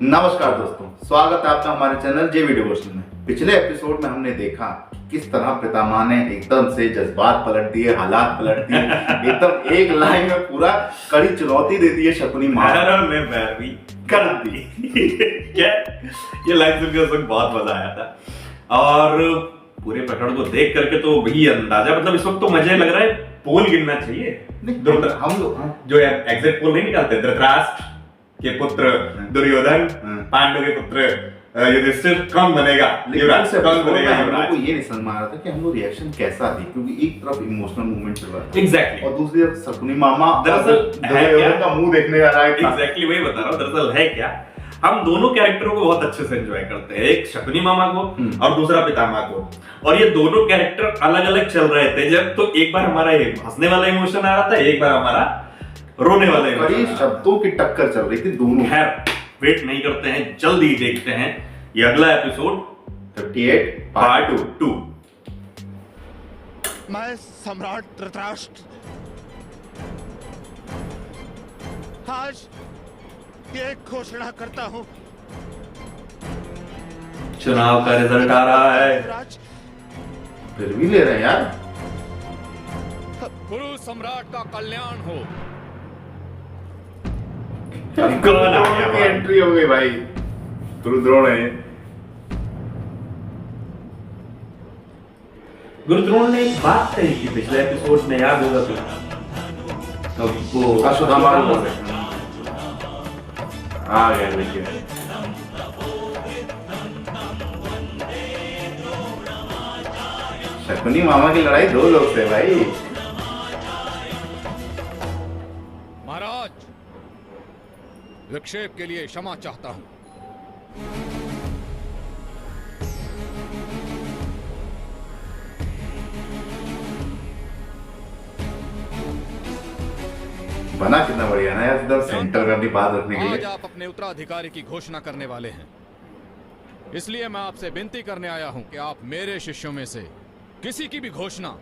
नमस्कार दोस्तों, स्वागत है आपका हमारे चैनल जेवी डिवोशन में। पिछले एपिसोड में हमने देखा किस तरह पितामह ने एकदम से जज्बात पलट दिए, हालात पलट दिए, एकदम एक लाइन में पूरा कड़ी चुनौती दे दी है शकुनी माँ ने पैरवी कर दी। क्या ये लाइन सुन के उस वक्त बहुत मजा आया था और पूरे प्रकरण को देख करके तो वही अंदाजा, मतलब इस वक्त तो मजे लग रहा है पोल गिनना चाहिए। हम लोग जो एग्जैक्ट पोल नहीं निकालते, धृतराष्ट्र के पुत्र दुर्योधन, पांडव के पुत्र युधिष्ठिर, कौन बनेगा युवराज, कौन बनेगा युवराज। को ये नहीं समझ में आ रहा था कि हम लोग रिएक्शन कैसा दी, क्योंकि एक तरफ इमोशनल मूवमेंट चल रहा है एग्जैक्टली और दूसरी तरफ शकुनी मामा दरअसल दुर्योधन का मुंह देखने जा रहा है। एग्जैक्टली वही बता रहा हूँ। दरअसल है क्या, हम दोनों कैरेक्टरों को बहुत अच्छे से एंजॉय करते हैं, एक शकुनी मामा को और दूसरा पितामह को, और ये दोनों कैरेक्टर अलग अलग चल रहे थे। जब तो एक बार हमारा ये हंसने वाला इमोशन आ रहा था, एक बार हमारा रोने वाला इमोशन, शब्दों की टक्कर चल रही थी दोनों। खैर वेट नहीं करते हैं, जल्दी देखते हैं ये अगला एपिसोड 38 पार्ट 2। मैं सम्राट धृतराष्ट्र आज ये घोषणा करता हूं, चुनाव का रिजल्ट आ रहा है, राज फिर भी ले रहे हैं यार। गुरु सम्राट का कल्याण हो। कौन आ गया की एंट्री हो गई भाई, गुरुद्रोण है। गुरुद्रोण ने एक बात कही थी पिछले एपिसोड में, याद होगा तो वो अश्वत्थामा आ गया देखिए। शकुनी मामा की लड़ाई दो लोग से भाई। महाराज, विक्षेप के लिए क्षमा चाहता हूं। बना कितना बढ़िया ना यार, एकदम सेंटर करनी बात रखने के आज लिए। आप अपने उत्तराधिकारी की घोषणा करने वाले हैं, इसलिए मैं आपसे विनती करने आया हूं कि आप मेरे शिष्यों में से किसी की भी घोषणा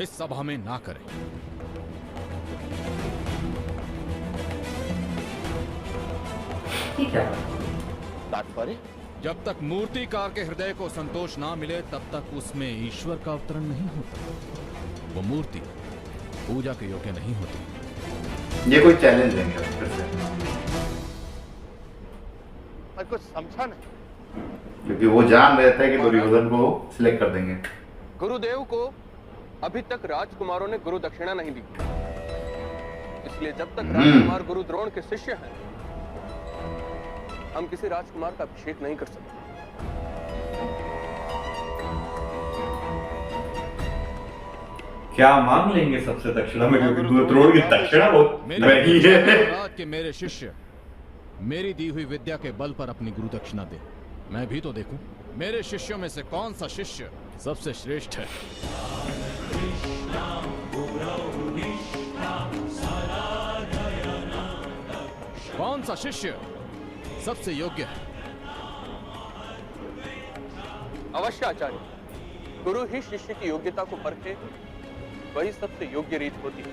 इस सभा में ना करें। ठीक है। तात्पर्य, जब तक मूर्तिकार के हृदय को संतोष ना मिले तब तक उसमें ईश्वर का अवतरण नहीं होता। वो मूर्ति पूजा के योग्य नहीं होती। ये कोई चैलेंज देंगे फिर से, मैं कुछ समझा नहीं। क्योंकि वो जान रहे थे कि दुर्योधन को सिलेक्ट कर देंगे। गुरुदेव को अभी तक राजकुमारों ने गुरु दक्षिणा नहीं दी, इसलिए जब तक राजकुमार गुरु द्रोण के शिष्य हैं, हम किसी राजकुमार का अभिषेक नहीं कर सकते। क्या मांग लेंगे सबसे दक्षिणा में, क्योंकि गुरुद्रोण की दक्षिणा बहुत महंगी है। महाराज के मेरे शिष्य मेरी दी हुई विद्या के बल पर अपनी गुरु दक्षिणा दे। मैं भी तो देखूं मेरे शिष्यों में से कौन सा शिष्य सबसे श्रेष्ठ है। कौन सा शिष्य सबसे योग्य है। अवश्य आचार्य, गुरु ही शिष्य की योग्यता को परखे, वही सबसे योग्य रीत होती है।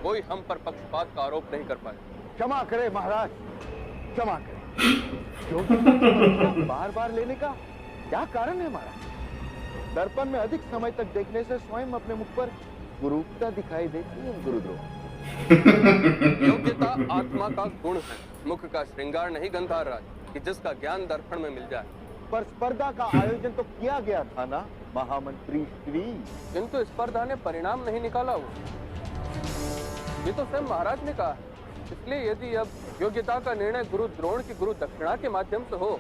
कोई हम पर पक्षपात का आरोप नहीं कर पाए। क्षमा करे महाराज, क्षमा करे। बार बार लेने का क्या कारण है महाराज? दर्पण में अधिक समय तक देखने से स्वयं अपने मुख पर गुरुता दिखाई देती है। गुरुद्रोह, योग्यता आत्मा का गुण है, मुख का श्रृंगार नहीं गंधार राज, कि जिसका ज्ञान दर्पण में मिल जाए। पर स्पर्धा का आयोजन तो किया गया था ना महामंत्री श्री। किंतु स्पर्धा ने परिणाम नहीं निकाला हो, ये तो स्वयं महाराज ने कहा है। इसलिए यदि अब योग्यता का निर्णय गुरु द्रोण की गुरु दक्षिणा के माध्यम से हो,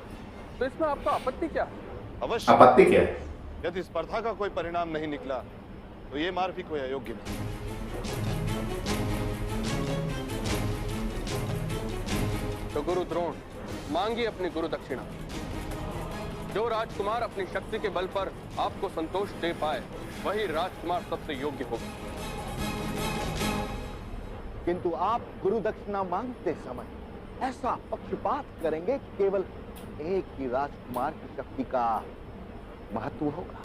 तो इसमें आपका आपत्ति क्या है? अवश्य। आपत्ति क्या है? यदि स्पर्धा का कोई परिणाम नहीं निकला तो ये मार्ग भी कोई अयोग्य नहीं। तो गुरु द्रोण, मांगिए अपनी गुरु दक्षिणा। जो राजकुमार अपनी शक्ति के बल पर आपको संतोष दे पाए, वही राजकुमार सबसे योग्य होगा। किंतु आप गुरु दक्षिणा मांगते समय ऐसा पक्षपात करेंगे कि केवल एक ही राजकुमार की शक्ति का महत्व होगा।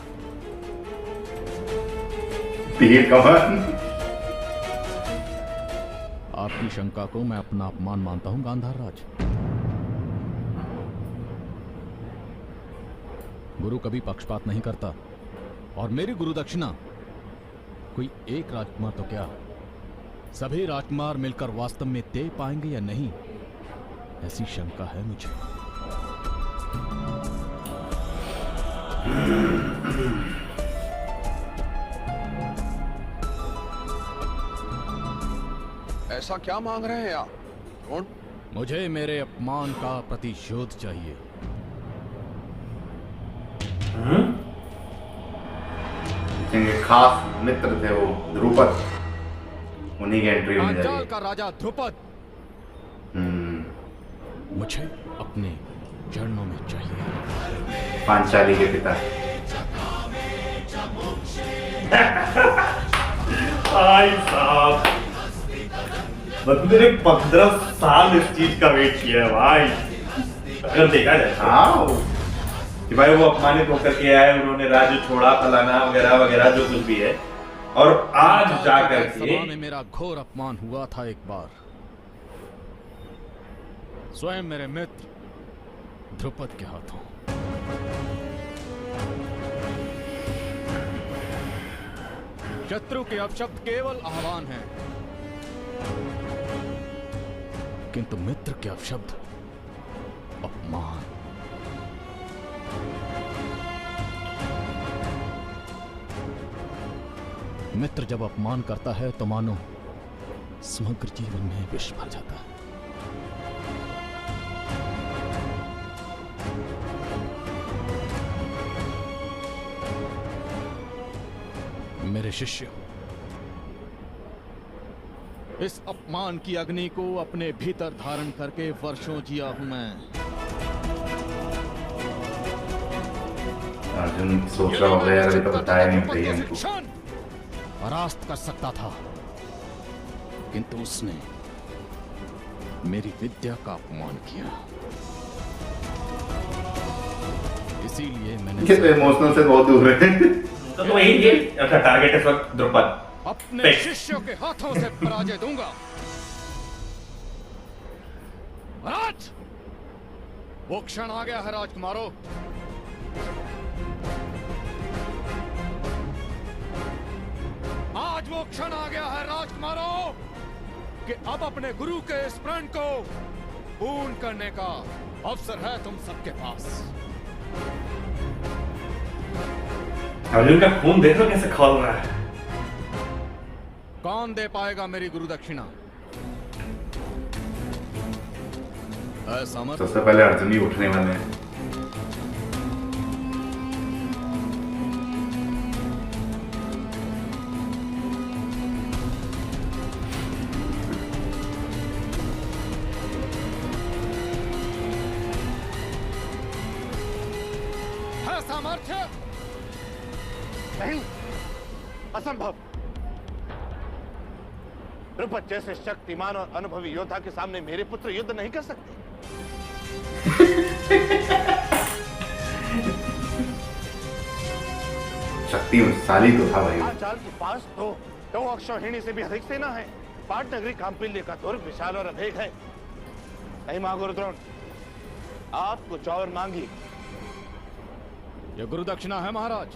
तीर कमान। आपकी शंका को मैं अपना अपमान मानता हूं गांधार राज। गुरु कभी पक्षपात नहीं करता और मेरी गुरु दक्षिणा कोई एक राजकुमार तो क्या, सभी राजकुमार मिलकर वास्तव में दे पाएंगे या नहीं, ऐसी शंका है मुझे। ऐसा क्या मांग रहे हैं आप? कौन? मुझे मेरे अपमान का प्रतिशोध चाहिए। जिनके खास मित्र थे वो ध्रुपद, उन्हीं की एंट्री होने जा रही पांचाल है। का राजा ध्रुपद मुझे अपने चरणों में चाहिए। पांचाली के पिता। भाई साहब, बंदे ने 15 साल इस चीज का वेट किया है भाई। अगर देखा जाए हाँ, कि भाई वो अपमानित होकर के आए, उन्होंने राज्य छोड़ा, फलाना वगैरह वगैरह जो कुछ भी है, और आज जाकर के सभा में मेरा घोर अपमान हुआ था एक बार, स्वयं मेरे मित्र ध्रुपद के हाथों। शत्रु के अपशब्द केवल आह्वान है, किंतु मित्र के अपशब्द अपमान। मित्र जब अपमान करता है तो मानो समग्र जीवन में विष भर जाता है। मेरे शिष्य, इस अपमान की अग्नि को अपने भीतर धारण करके वर्षों जिया हूं मैं। अर्जुन सोच रहा होगा यार, अभी तो बताया नहीं भैया हमको। परास्त कर सकता था, किंतु उसने मेरी विद्या का अपमान किया। इसीलिए मैंने ये तो इमोशनल से बहुत दूर है। तो वही ये अच्छा टारगेट इस वक्त द्रुपद। अपने शिष्यों के हाथों से पराजय दूंगा। महाराज, वो क्षण आ गया है राजकुमारों। आज वो क्षण आ गया है राजकुमारों कि अब अपने गुरु के इस प्रण को पूर्ण करने का अवसर है तुम सबके पास। अर्जुन का खून देखो कैसे खौल रहा है। कौन दे पाएगा मेरी गुरु दक्षिणा? समझ। सबसे पहले अर्जुन ही उठने वाले हैं। है सामर्थ्य? नहीं, असंभव। द्रुपद जैसे शक्तिमान और अनुभवी योद्धा के सामने मेरे पुत्र युद्ध नहीं कर सकते। शक्तिशाली तो था भाई। पांचाल के पास तो अक्षौहिणी से भी अधिक सेना है। पाट नगरी कांपिल्य का दुर्ग विशाल और अभेद है। नहीं मांगो रुद्रोण, आप कुछ और मांगिए। यह गुरु दक्षिणा है महाराज,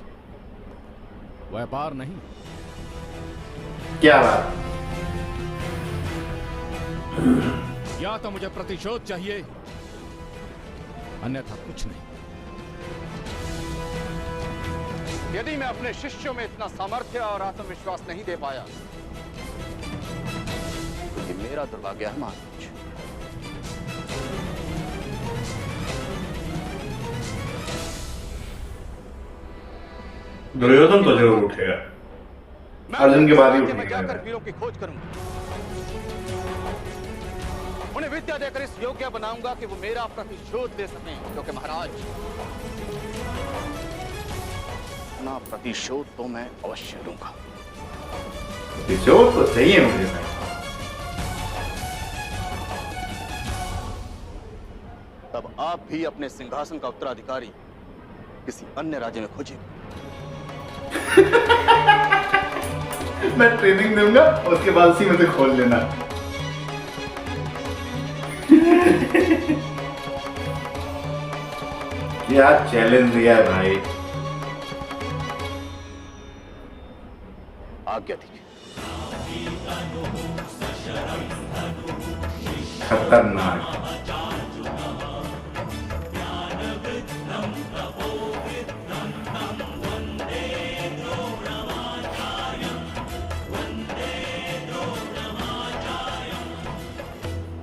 व्यापार नहीं। क्या बात। या तो मुझे प्रतिशोध चाहिए, अन्यथा कुछ नहीं। यदि मैं अपने शिष्यों में इतना सामर्थ्य और आत्मविश्वास नहीं दे पाया तो ये मेरा दुर्भाग्य है महाराज। दुर्योधन तो जरूर उठेगा। अर्जुन के बाद ही मैं उठेगा। जाकर वीरों की खोज करूंगा, उन्हें विद्या देकर इस योग्य बनाऊंगा कि वो मेरा प्रतिशोध ले सकें, क्योंकि महाराज अपना प्रतिशोध तो मैं अवश्य लूंगा। प्रतिशोध तो चाहिए मुझे भाई। तब आप भी अपने सिंहासन का उत्तराधिकारी किसी अन्य राज्य में खोजिए। मैं ट्रेनिंग दूंगा, उसके बाद उसी में से खोल लेना। क्या चैलेंज दिया है भाई। आज्ञा दीजिए। खतरनाक।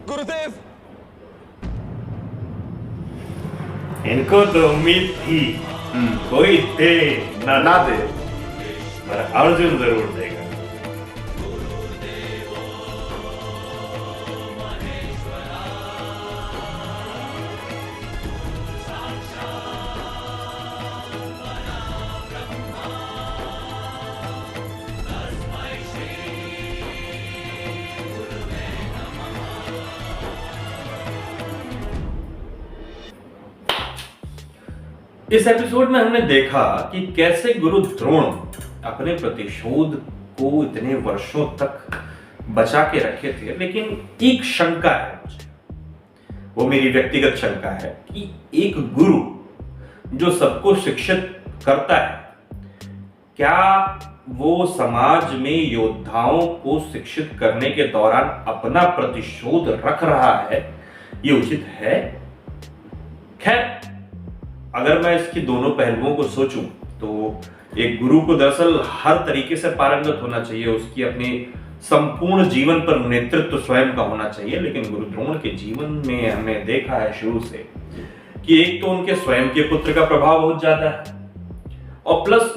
गुरुदेव, इनको तो उम्मीद थी कोई दे ना दे। पर अर्जुन जरूर देगा। इस एपिसोड में हमने देखा कि कैसे गुरु द्रोण अपने प्रतिशोध को इतने वर्षों तक बचा के रखे थे, लेकिन एक शंका है मुझे, वो मेरी व्यक्तिगत शंका है कि एक गुरु जो सबको शिक्षित करता है, क्या वो समाज में योद्धाओं को शिक्षित करने के दौरान अपना प्रतिशोध रख रहा है, ये उचित है? खैर, अगर मैं इसकी दोनों पहलुओं को सोचूं तो एक गुरु को दरअसल हर तरीके से पारंगत होना चाहिए, उसकी अपनी संपूर्ण जीवन पर नेतृत्व स्वयं का होना चाहिए। लेकिन गुरु द्रोण के जीवन में हमने देखा है शुरू से कि एक तो उनके स्वयं के पुत्र का प्रभाव बहुत ज्यादा है, और प्लस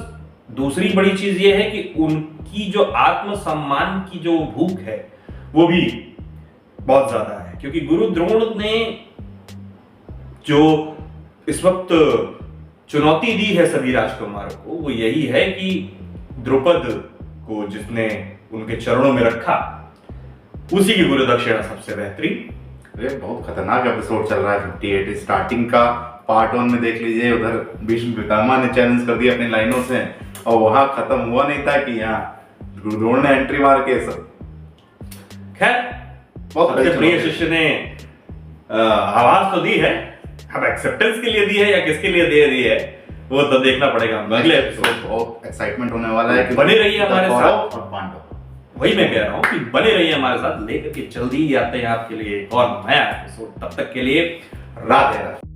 दूसरी बड़ी चीज ये है कि उनकी जो आत्मसम्मान की जो भूख है वो भी बहुत ज्यादा है। क्योंकि गुरु द्रोण ने जो इस वक्त चुनौती दी है सभी राजकुमारों को, वो यही है कि द्रुपद को जिसने उनके चरणों में रखा, उसी की गुरु दक्षिणा सबसे बेहतरीन। अरे बहुत खतरनाक एपिसोड चल रहा है 58। स्टार्टिंग का पार्ट 1 में देख लीजिए, उधर भीष्म पितामह ने चैलेंज कर दिया अपनी लाइनों से, और वहां खत्म हुआ नहीं था कि यहाँ गुरु द्रोण ने एंट्री मार के सब। खैर, बहुत सबसे प्रिय शिष्य ने आवाज तो दी है, अब एक्सेप्टेंस के लिए दी है या किसके लिए दे दी है वो तो देखना पड़ेगा अगले एपिसोड। बहुत एक्साइटमेंट होने वाला है कि बने रहिए हमारे साथ। और पांडव, वही मैं कह रहा हूँ कि बने रहिए हमारे साथ, लेकर के जल्दी ही आते हैं आपके लिए एक और नया एपिसोड। तब तक के लिए राधे राधे।